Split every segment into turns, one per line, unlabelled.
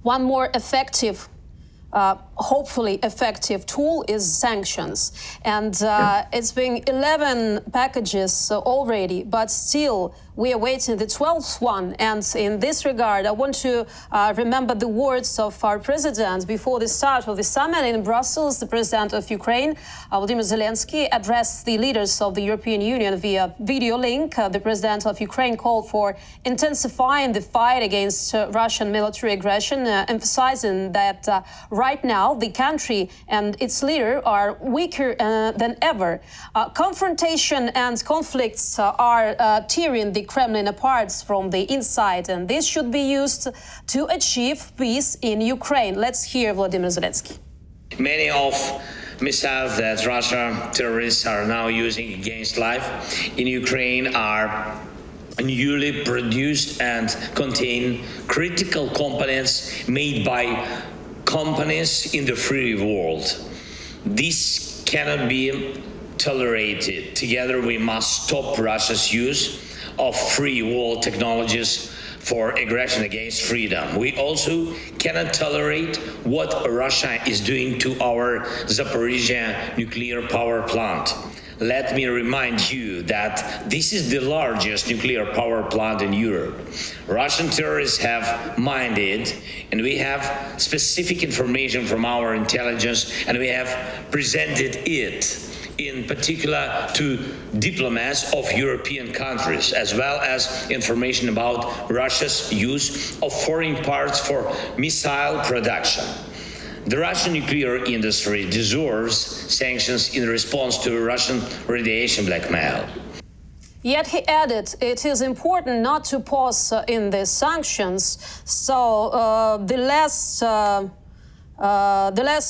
One more effective, hopefully effective tool is sanctions. And it's been 11 packages already, but still we are waiting the 12th one. And in this regard, I want to remember the words of our president before the start of the summit in Brussels. The president of Ukraine, Volodymyr Zelensky, addressed the leaders of the European Union via video link. The president of Ukraine called for intensifying the fight against Russian military aggression, emphasizing that right now the country and its leader are weaker than ever. Confrontation and conflicts are tearing the Kremlin apart from the inside, and this should be used to achieve peace in Ukraine. Let's hear Volodymyr Zelensky.
Many of missiles that Russian terrorists are now using against life in Ukraine are newly produced and contain critical components made by companies in the free world. This cannot be tolerated. Together we must stop Russia's use of free world technologies for aggression against freedom. We also cannot tolerate what Russia is doing to our Zaporizhzhia nuclear power plant. Let me remind you that this is the largest nuclear power plant in Europe. Russian terrorists have mined it, and we have specific information from our intelligence, and we have presented it in particular to diplomats of European countries, as well as information about Russia's use of foreign parts for missile production. The Russian nuclear industry deserves sanctions in response to Russian radiation blackmail.
Yet he added, it is important not to pause in the sanctions, so the less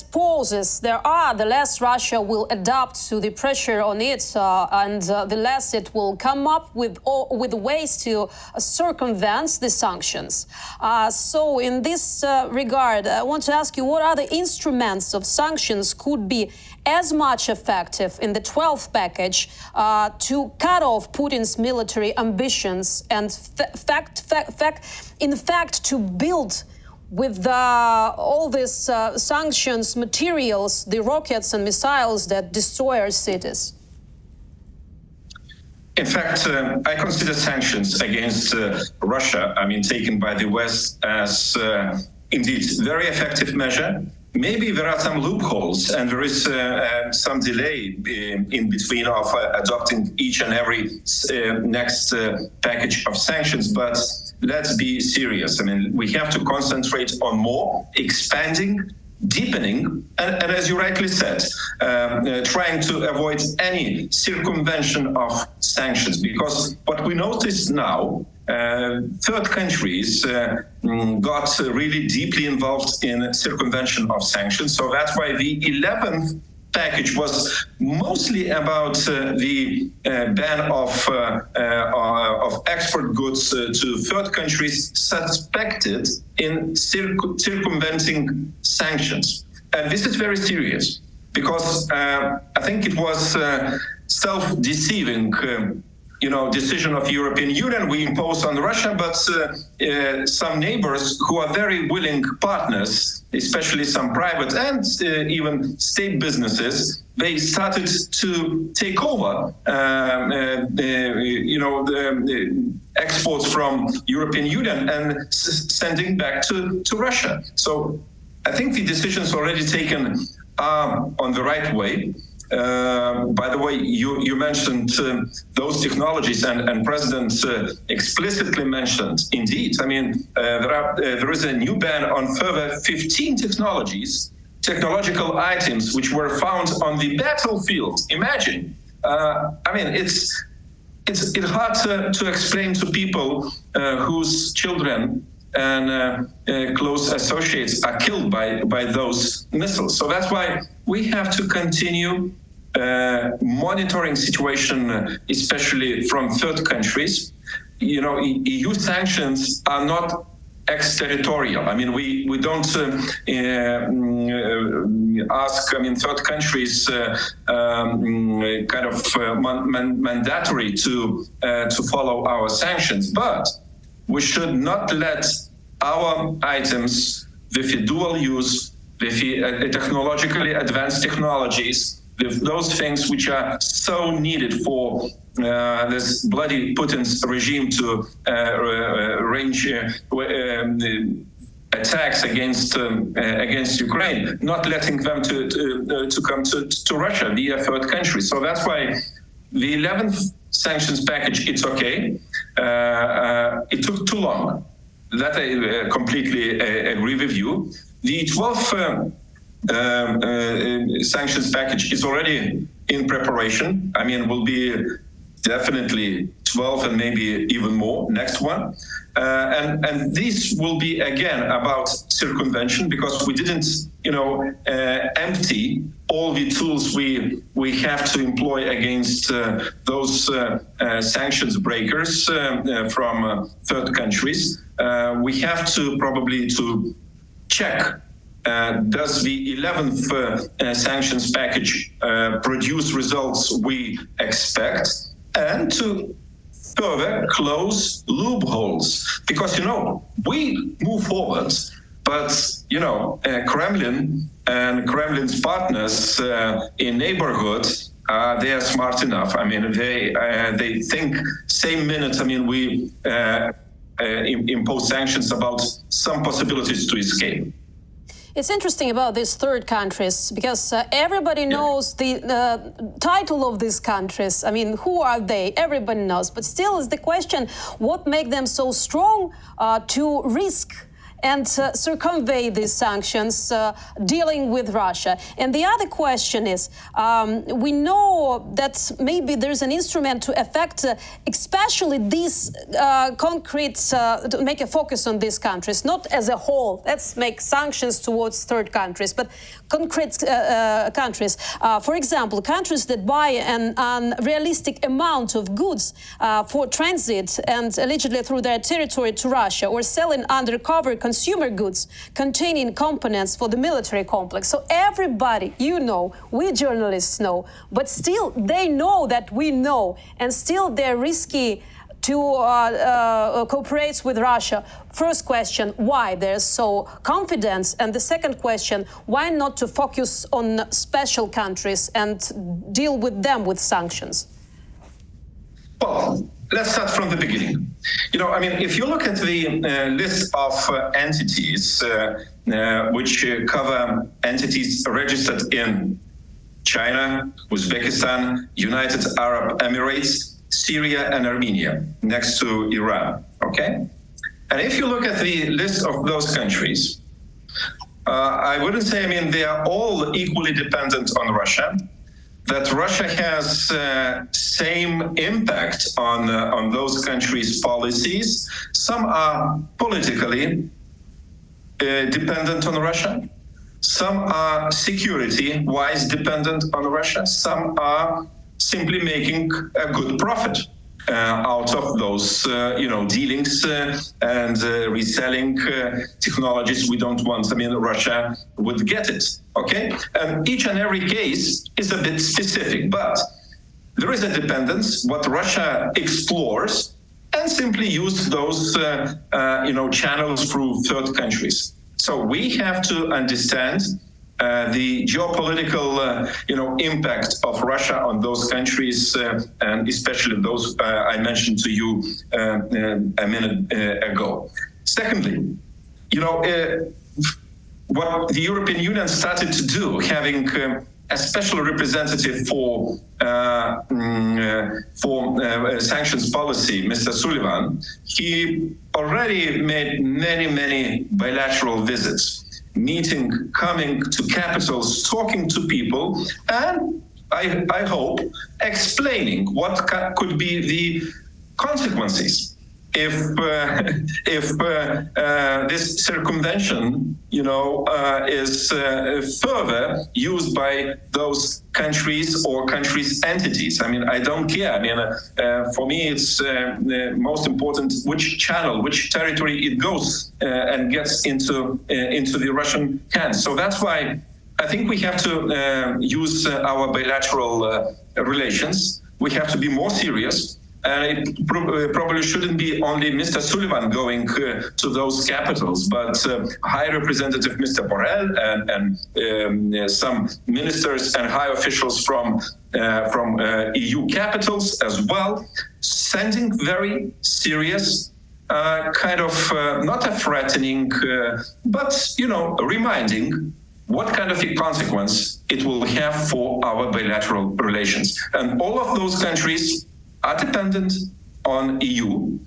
pauses there are, the less Russia will adapt to the pressure on it, and the less it will come up with ways to circumvent the sanctions. So in this regard, I want to ask you, what other instruments of sanctions could be as much effective in the 12th package to cut off Putin's military ambitions and in fact to build with all these sanctions materials, the rockets and missiles that destroy our cities?
In fact, I consider sanctions against Russia, taken by the West, as indeed very effective measure. Maybe there are some loopholes, and there is some delay in between of adopting each and every next package of sanctions, but let's be serious. We have to concentrate on more, expanding, deepening, and as you rightly said, trying to avoid any circumvention of sanctions, because what we notice now, third countries got really deeply involved in circumvention of sanctions. So that's why the 11th package was mostly about the ban of export goods to third countries suspected in circumventing sanctions. And this is very serious, because I think it was self-deceiving decision of European Union we impose on Russia, but some neighbors who are very willing partners, especially some private and even state businesses, they started to take over the exports from European Union and sending back to Russia. So I think the decisions already taken are on the right way. By the way, you mentioned those technologies, and President explicitly mentioned, indeed, there is a new ban on further 15 technological items which were found on the battlefield. Imagine. It's hard to explain to people whose children and close associates are killed by those missiles. So that's why we have to continue monitoring situation, especially from third countries. EU sanctions are not exterritorial. We don't ask third countries mandatory to follow our sanctions, but we should not let our items with the dual use, with the technologically advanced technologies, with those things which are so needed for this bloody Putin's regime to range attacks against Ukraine, not letting them to come to Russia via third countries. So that's why the 11th sanctions package, it's okay. It took too long. That I completely agree with you. The 12th sanctions package is already in preparation. I mean, will be definitely 12 and maybe even more next one. And this will be again about circumvention, because we didn't, empty all the tools we have to employ against those sanctions breakers from third countries. We have to probably to check. Does the 11th sanctions package produce results we expect, and to further close loopholes? Because, we move forward, but, Kremlin and Kremlin's partners in neighborhood, they are smart enough. I mean, they think same minute, we impose sanctions about some possibilities to escape.
It's interesting about these third countries, because everybody knows the title of these countries. I mean, who are they? Everybody knows. But still is the question, what makes them so strong to risk and circumvent these sanctions dealing with Russia? And the other question is, we know that maybe there's an instrument to affect especially these concrete, to make a focus on these countries, not as a whole. Let's make sanctions towards third countries, but concrete countries. For example, countries that buy an unrealistic amount of goods for transit and allegedly through their territory to Russia, or selling undercover consumer goods containing components for the military complex. So everybody, we journalists know, but still they know that we know, and still they're risky to cooperate with Russia. First question, why there's so confidence? And the second question, why not to focus on special countries and deal with them with sanctions?
Well, let's start from the beginning. If you look at the list of entities which cover entities registered in China, Uzbekistan, United Arab Emirates, Syria and Armenia, next to Iran, okay? And if you look at the list of those countries, I wouldn't say, they are all equally dependent on Russia, that Russia has same impact on those countries' policies. Some are politically dependent on Russia. Some are security-wise dependent on Russia. Some are simply making a good profit out of those, dealings and reselling technologies we don't want. Russia would get it, okay? And each and every case is a bit specific, but there is a dependence, what Russia explores, and simply use those, channels through third countries. So we have to understand the geopolitical, impact of Russia on those countries, and especially those I mentioned to you a minute ago. Secondly, what the European Union started to do, having a special representative for sanctions policy, Mr. Sullivan, he already made many bilateral visits. Meeting, coming to capitals, talking to people, and I hope explaining what could be the consequences if this circumvention, is further used by those countries or countries' entities. I don't care. For me, it's most important which channel, which territory it goes and gets into the Russian hands. So that's why I think we have to use our bilateral relations. We have to be more serious. And it probably shouldn't be only Mr. Sullivan going to those capitals, but High Representative Mr. Borrell and some ministers and high officials from EU capitals as well, sending very serious kind of not a threatening, but reminding what kind of a consequence it will have for our bilateral relations. And all of those countries are dependent on EU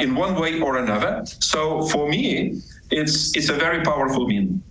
in one way or another. So for me, it's a very powerful mean.